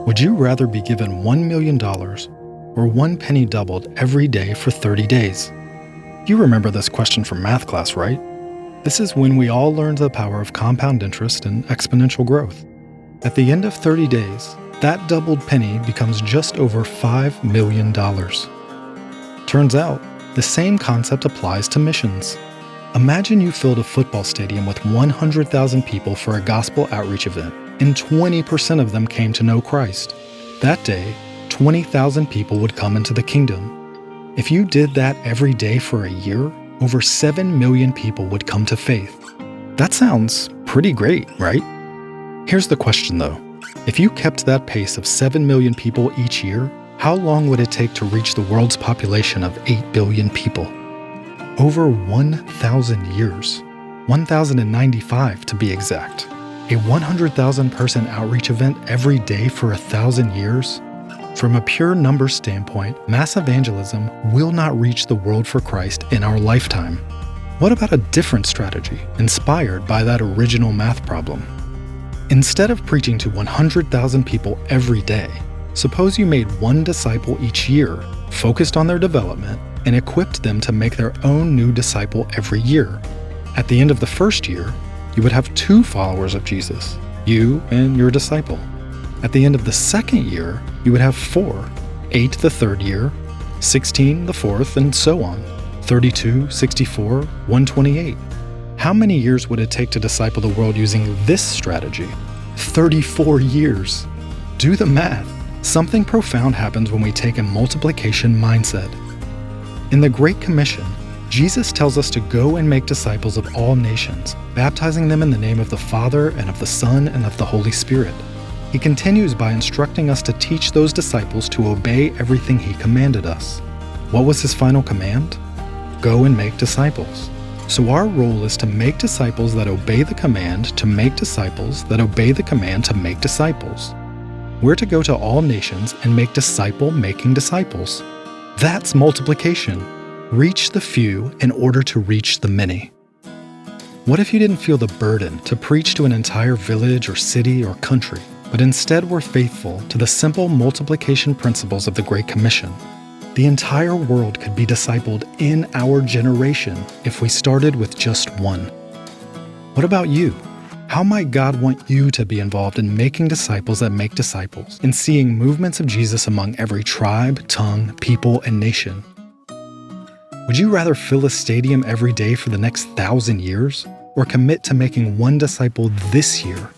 Would you rather be given $1 million or one penny doubled every day for 30 days? You remember this question from math class, right? This is when we all learned the power of compound interest and exponential growth. At the end of 30 days, that doubled penny becomes just over $5 million. Turns out, the same concept applies to missions. Imagine you filled a football stadium with 100,000 people for a gospel outreach event, and 20% of them came to know Christ. That day, 20,000 people would come into the kingdom. If you did that every day for a year, over 7 million people would come to faith. That sounds pretty great, right? Here's the question though. If you kept that pace of 7 million people each year, how long would it take to reach the world's population of 8 billion people? Over 1,000 years. 1,095 to be exact. A 100,000 person outreach event every day for 1,000 years? From a pure numbers standpoint, mass evangelism will not reach the world for Christ in our lifetime. What about a different strategy inspired by that original math problem? Instead of preaching to 100,000 people every day, suppose you made one disciple each year, focused on their development, and equipped them to make their own new disciple every year. At the end of the first year, you would have 2 followers of Jesus, you and your disciple. At the end of the second year, you would have 4, 8 the third year, 16 the fourth, and so on, 32, 64, 128. How many years would it take to disciple the world using this strategy? 34 years. Do the math. Something profound happens when we take a multiplication mindset. In the Great Commission, Jesus tells us to go and make disciples of all nations, baptizing them in the name of the Father and of the Son and of the Holy Spirit. He continues by instructing us to teach those disciples to obey everything he commanded us. What was his final command? Go and make disciples. So our role is to make disciples that obey the command to make disciples that obey the command to make disciples. We're to go to all nations and make disciple-making disciples. That's multiplication. Reach the few in order to reach the many. What if you didn't feel the burden to preach to an entire village or city or country, but instead were faithful to the simple multiplication principles of the Great Commission? The entire world could be discipled in our generation if we started with just one. What about you? How might God want you to be involved in making disciples that make disciples, in seeing movements of Jesus among every tribe, tongue, people, and nation? Would you rather fill a stadium every day for the next 1,000 years, or commit to making one disciple this year?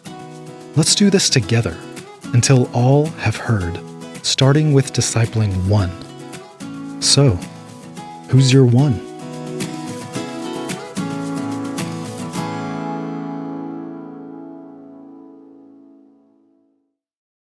Let's do this together until all have heard, starting with discipling one. So, who's your one?